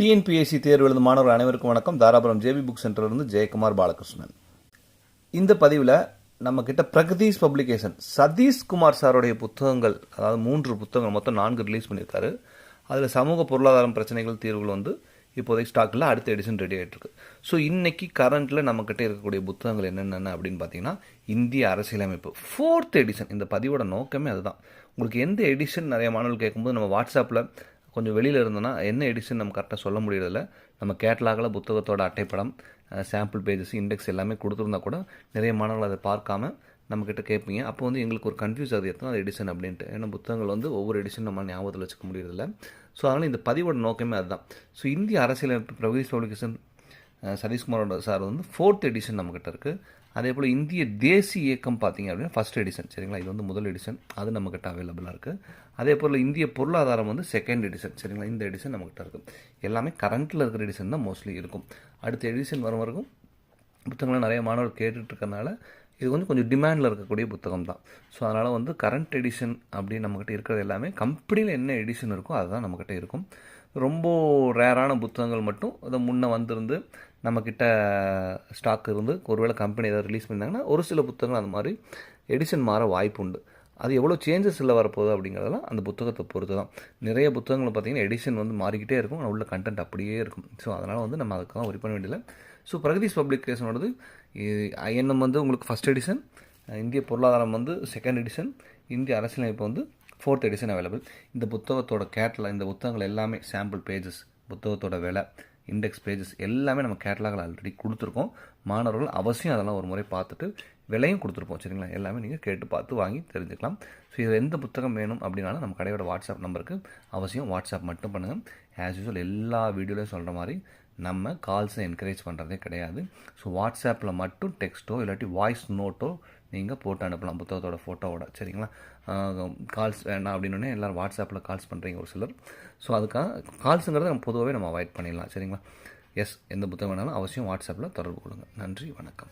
TNPSC தேர்வு எழுதும் மாணவர்கள் அனைவருக்கும் வணக்கம். தாராபுரம் ஜேபி புக் சென்டர்லேருந்து ஜெயக்குமார் பாலகிருஷ்ணன். இந்த பதிவில் நம்மக்கிட்ட பிரகதீஷ் பப்ளிகேஷன் சதீஷ்குமார் சாருடைய புத்தகங்கள், அதாவது 3 புத்தகங்கள் மொத்தம் 4 ரிலீஸ் பண்ணியிருக்காரு. அதில் சமூக பொருளாதாரம் பிரச்சனைகள் தீர்வுகள் வந்து இப்போதைக்கு ஸ்டாக்கில் அடுத்த எடிஷன் ரெடி ஆகிட்டுருக்கு. ஸோ இன்றைக்கி கரண்ட்டில் நம்மக்கிட்ட இருக்கக்கூடிய புத்தகங்கள் என்னென்ன அப்படின்னு பார்த்தீங்கன்னா, இந்திய அரசியலமைப்பு 4th எடிஷன். இந்த பதிவோட நோக்கமே அதுதான். உங்களுக்கு எந்த எடிஷன் நிறைய மாணவர்கள் கேட்கும்போது நம்ம வாட்ஸ்அப்பில் கொஞ்சம் வெளியில் இருந்தோன்னா என்ன எடிஷன் நம்ம கரெக்டாக சொல்ல முடியறதில்ல. நம்ம கேட்லாகில் புத்தகத்தோட அட்டைப்படம், சாம்பிள் பேஜஸ், இண்டெக்ஸ் எல்லாமே கொடுத்துருந்தா கூட நிறைய மாணவர்கள் அதை பார்க்காம நம்மக்கிட்ட கேட்பீங்க. அப்போ வந்து எங்களுக்கு ஒரு கன்ஃபியூஸ் ஆகுது எத்தனை எடிஷன் அப்படின்ட்டு. ஏன்னா புத்தகங்கள் வந்து ஒவ்வொரு எடிஷன் நம்ம ஞாபகத்தில் வச்சுக்க முடியறதில்ல. ஸோ அதனால் இந்த பதிவோட நோக்கமே அதுதான். ஸோ இந்திய அரசியலமைப்பு பிரகதீஷ் பப்ளிகேஷன் சதீஷ்குமாரோட சார் வந்து 4th எடிஷன் நம்மக்கிட்ட இருக்குது. அதே போல் இந்திய தேசிய இயக்கம் பார்த்தீங்க அப்படின்னா 1st எடிஷன், சரிங்களா? இது வந்து முதல் எடிஷன், அது நம்மக்கிட்ட அவைலபிளாக இருக்குது. அதே போல் இந்திய பொருளாதாரம் வந்து 2nd எடிஷன், சரிங்களா? இந்த எடிஷன் நம்மக்கிட்ட இருக்குது. எல்லாமே கரண்ட்டில் இருக்கிற எடிஷன் தான் மோஸ்ட்லி இருக்கும். அடுத்த எடிஷன் வரும் வரைக்கும் புத்தகங்கள் நிறைய மாணவர்கள் கேட்டுட்ருக்கறனால இது வந்து கொஞ்சம் டிமாண்டில் இருக்கக்கூடிய புத்தகம் தான். ஸோ அதனால் வந்து கரண்ட் எடிஷன் அப்படின்னு நம்மக்கிட்ட இருக்கிறது எல்லாமே கம்பெனியில் என்ன எடிஷன் இருக்கோ அதுதான் நம்மக்கிட்ட இருக்கும். ரொம்ப ரேரான புத்தகங்கள் மட்டும் அதை முன்னே வந்திருந்து நம்மக்கிட்ட ஸ்டாக் இருந்து ஒருவேளை கம்பெனி ஏதாவது ரிலீஸ் பண்ணியிருந்தாங்கன்னா ஒரு சில புத்தகங்கள் அந்த மாதிரி எடிஷன் மாற வாய்ப்பு உண்டு. அது எவ்வளோ சேஞ்சஸ் இல்லை வரப்போகுது அப்படிங்கிறதெல்லாம் அந்த புத்தகத்தை பொறுத்து தான். நிறைய புத்தகங்கள் பார்த்திங்கன்னா எடிஷன் வந்து மாறிக்கிட்டே இருக்கும், உள்ள கண்டென்ட் அப்படியே இருக்கும். ஸோ அதனால் வந்து நம்ம அதுக்காக ஒரி பண்ண வேண்டியதில்லை. ஸோ பிரகதீஷ் பப்ளிகேஷனோடது ஐஎன்எம் வந்து உங்களுக்கு 1st எடிஷன், இந்திய பொருளாதாரம் வந்து 2nd எடிஷன், இந்திய அரசியலமைப்பு வந்து 4th எடிஷன் அவைலபிள். இந்த புத்தகத்தோட இந்த புத்தகங்கள் எல்லாமே சாம்பிள் பேஜஸ், புத்தகத்தோட விலை, இண்டெக்ஸ் பேஜஸ் எல்லாமே நம்ம கேட்டலாகில் ஆல்ரெடி கொடுத்துருக்கோம். மாணவர்கள் அவசியம் அதெல்லாம் ஒரு முறை பார்த்துட்டு விலையும் கொடுத்துருப்போம், சரிங்களா? எல்லாமே நீங்கள் கேட்டு பார்த்து வாங்கி தெரிஞ்சுக்கலாம். ஸோ இது எந்த புத்தகம் வேணும் அப்படின்னாலும் நம்ம கடையோட வாட்ஸ்அப் நம்பருக்கு அவசியம் வாட்ஸ்அப் மட்டும் பண்ணுங்கள். ஆஸ் யூஸ்வல் எல்லா வீடியோலையும் சொல்கிற மாதிரி நம்ம கால்ஸை என்கரேஜ் பண்ணுறதே கிடையாது. ஸோ வாட்ஸ்அப்பில் மட்டும் டெக்ஸ்ட்டோ இல்லாட்டி வாய்ஸ் நோட்டோ நீங்கள் போட்டு அனுப்பலாம் புத்தகத்தோட ஃபோட்டோவோட, சரிங்களா? கால்ஸ் வேண்டாம் அப்படின்னு எல்லோரும் வாட்ஸ்அப்பில் கால்ஸ் பண்ணுறீங்க ஒரு சிலர். ஸோ அதுக்காக கால்ஸுங்கிறத நம்ம பொதுவாகவே நம்ம அவாய்ட் பண்ணிடலாம், சரிங்களா? எந்த புத்தகம் வேணாலும் அவசியம் வாட்ஸ்அப்பில் தொடர்பு கொள்ளுங்கள். நன்றி, வணக்கம்.